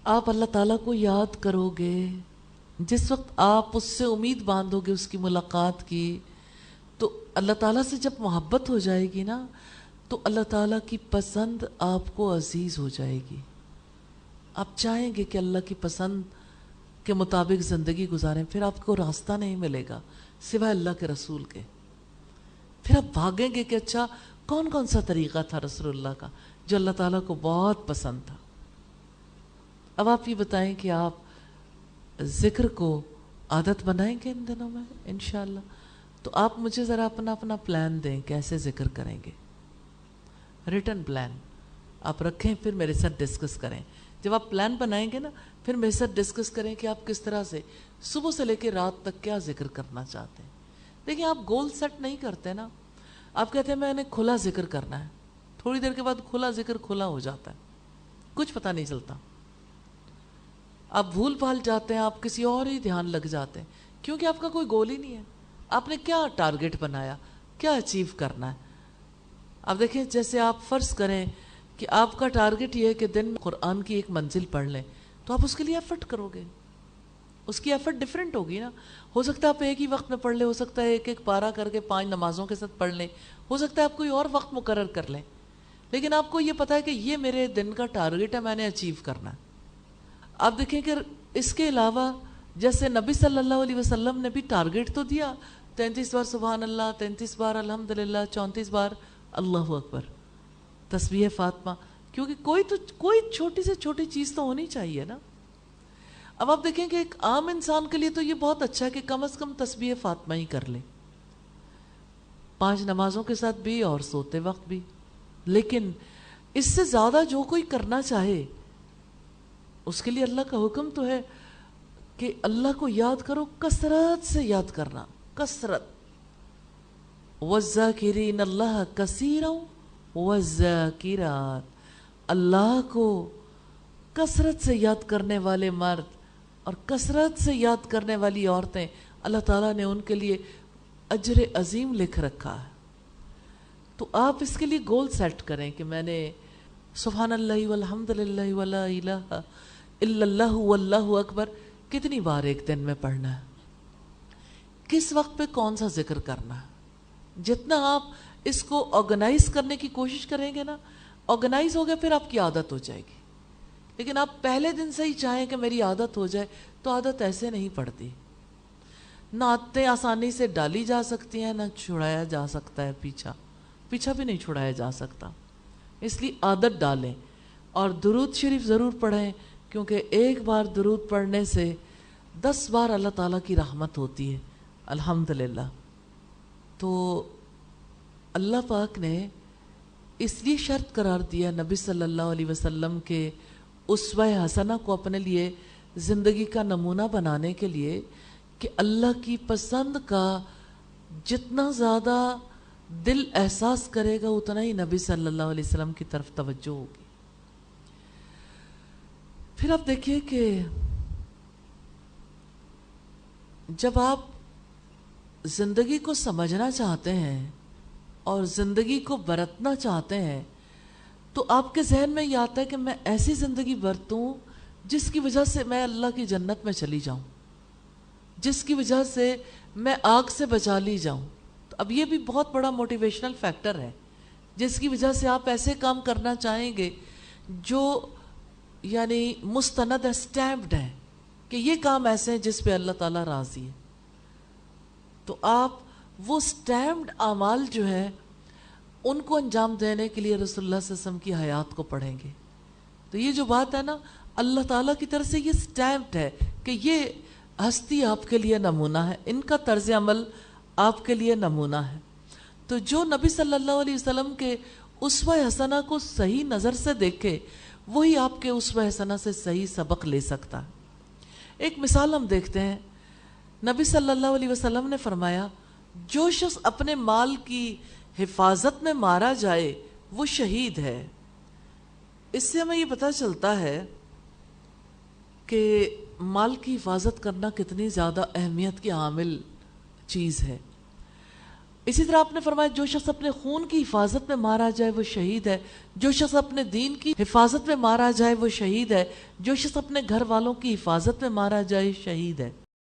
آپ اللہ تعالیٰ کو یاد کرو گے، جس وقت آپ اس سے امید باندھو گے اس کی ملاقات کی، تو اللہ تعالیٰ سے جب محبت ہو جائے گی نا تو اللہ تعالیٰ کی پسند آپ کو عزیز ہو جائے گی. آپ چاہیں گے کہ اللہ کی پسند کے مطابق زندگی گزاریں، پھر آپ کو راستہ نہیں ملے گا سوائے اللہ کے رسول کے. پھر آپ بھاگیں گے کہ اچھا کون کون سا طریقہ تھا رسول اللہ کا جو اللہ تعالیٰ کو بہت پسند تھا. اب آپ یہ بتائیں کہ آپ ذکر کو عادت بنائیں گے ان دنوں میں انشاءاللہ؟ تو آپ مجھے ذرا اپنا پلان دیں کیسے ذکر کریں گے. ریٹن پلان آپ رکھیں، پھر میرے ساتھ ڈسکس کریں. جب آپ پلان بنائیں گے نا پھر میرے ساتھ ڈسکس کریں کہ آپ کس طرح سے صبح سے لے کے رات تک کیا ذکر کرنا چاہتے ہیں. دیکھیں آپ گول سیٹ نہیں کرتے نا، آپ کہتے ہیں میں نے کھلا ذکر کرنا ہے، تھوڑی دیر کے بعد کھلا ذکر کھلا ہو جاتا ہے، کچھ پتہ نہیں چلتا. آپ بھول بھال جاتے ہیں، آپ کسی اور ہی دھیان لگ جاتے ہیں، کیونکہ آپ کا کوئی گول ہی نہیں ہے. آپ نے کیا ٹارگٹ بنایا، کیا اچیو کرنا ہے. اب دیکھیں جیسے آپ فرض کریں کہ آپ کا ٹارگٹ یہ ہے کہ دن میں قرآن کی ایک منزل پڑھ لیں، تو آپ اس کے لیے ایفرٹ کرو گے. اس کی ایفرٹ ڈیفرنٹ ہوگی نا. ہو سکتا ہے آپ ایک ہی وقت میں پڑھ لیں، ہو سکتا ہے ایک ایک پارہ کر کے 5 نمازوں کے ساتھ پڑھ لیں، ہو سکتا ہے آپ کوئی اور وقت مقرر کر لیں، لیکن آپ کو یہ پتا ہے کہ یہ میرے دن کا ٹارگٹ ہے، میں نے اچیو کرنا ہے. آپ دیکھیں کہ اس کے علاوہ جیسے نبی صلی اللہ علیہ وسلم نے بھی ٹارگٹ تو دیا، 33 بار سبحان اللہ، 33 بار الحمدللہ، 34 بار اللہ اکبر، تسبیح فاطمہ، کیونکہ کوئی چھوٹی سے چھوٹی چیز تو ہونی چاہیے نا. اب آپ دیکھیں کہ ایک عام انسان کے لیے تو یہ بہت اچھا ہے کہ کم از کم تسبیح فاطمہ ہی کر لے، 5 نمازوں کے ساتھ بھی اور سوتے وقت بھی. لیکن اس سے زیادہ جو کوئی کرنا چاہے اس کے لیے اللہ کا حکم تو ہے کہ اللہ کو یاد کرو، کثرت سے یاد کرنا، کثرت. وَالذَّاكِرِينَ اللَّهَ كَثِيرًا وَالذَّاكِرَاتِ، اللہ کو کثرت سے یاد کرنے والے مرد اور کثرت سے یاد کرنے والی عورتیں، اللہ تعالیٰ نے ان کے لیے اجر عظیم لکھ رکھا ہے. تو آپ اس کے لیے گول سیٹ کریں کہ میں نے سبحان اللہ والحمدللہ ولا الہ الا اللہ واللہ اکبر کتنی بار ایک دن میں پڑھنا ہے، کس وقت پہ کون سا ذکر کرنا ہے. جتنا آپ اس کو آرگنائز کرنے کی کوشش کریں گے نا، آرگنائز ہو گیا پھر آپ کی عادت ہو جائے گی. لیکن آپ پہلے دن سے ہی چاہیں کہ میری عادت ہو جائے تو عادت ایسے نہیں پڑتی. نہ عادتیں آسانی سے ڈالی جا سکتی ہیں، نہ چھڑایا جا سکتا ہے، پیچھا بھی نہیں چھڑایا جا سکتا. اس لیے عادت ڈالیں اور درود شریف ضرور پڑھیں، کیونکہ ایک بار درود پڑھنے سے 10 بار اللہ تعالیٰ کی رحمت ہوتی ہے الحمدللہ. تو اللہ پاک نے اس لیے شرط قرار دیا نبی صلی اللہ علیہ وسلم کے اسوہ حسنہ کو اپنے لیے زندگی کا نمونہ بنانے کے لیے کہ اللہ کی پسند کا جتنا زیادہ دل احساس کرے گا اتنا ہی نبی صلی اللہ علیہ وسلم کی طرف توجہ ہوگی. پھر آپ دیکھیے کہ جب آپ زندگی کو سمجھنا چاہتے ہیں اور زندگی کو برتنا چاہتے ہیں تو آپ کے ذہن میں یہ آتا ہے کہ میں ایسی زندگی برتوں جس کی وجہ سے میں اللہ کی جنت میں چلی جاؤں، جس کی وجہ سے میں آگ سے بچا لی جاؤں. تو اب یہ بھی بہت بڑا موٹیویشنل فیکٹر ہے، جس کی وجہ سے آپ ایسے کام کرنا چاہیں گے جو یعنی مستند ہے، سٹیمپڈ ہے کہ یہ کام ایسے ہیں جس پہ اللہ تعالیٰ راضی ہے. تو آپ وہ سٹیمپڈ اعمال جو ہے ان کو انجام دینے کے لیے رسول اللہ صلی اللہ علیہ وسلم کی حیات کو پڑھیں گے. تو یہ جو بات ہے نا، اللہ تعالیٰ کی طرف سے یہ سٹیمپڈ ہے کہ یہ ہستی آپ کے لیے نمونہ ہے، ان کا طرز عمل آپ کے لیے نمونہ ہے. تو جو نبی صلی اللہ علیہ وسلم کے اسوہ حسنہ کو صحیح نظر سے دیکھے وہی آپ کے اسوہ حسنہ سے صحیح سبق لے سکتا ہے. ایک مثال ہم دیکھتے ہیں، نبی صلی اللہ علیہ وسلم نے فرمایا جو شخص اپنے مال کی حفاظت میں مارا جائے وہ شہید ہے. اس سے ہمیں یہ پتہ چلتا ہے کہ مال کی حفاظت کرنا کتنی زیادہ اہمیت کی حامل چیز ہے. اسی طرح آپ نے فرمایا جو شخص اپنے خون کی حفاظت میں مارا جائے وہ شہید ہے، جو شخص اپنے دین کی حفاظت میں مارا جائے وہ شہید ہے، جو شخص اپنے گھر والوں کی حفاظت میں مارا جائے شہید ہے۔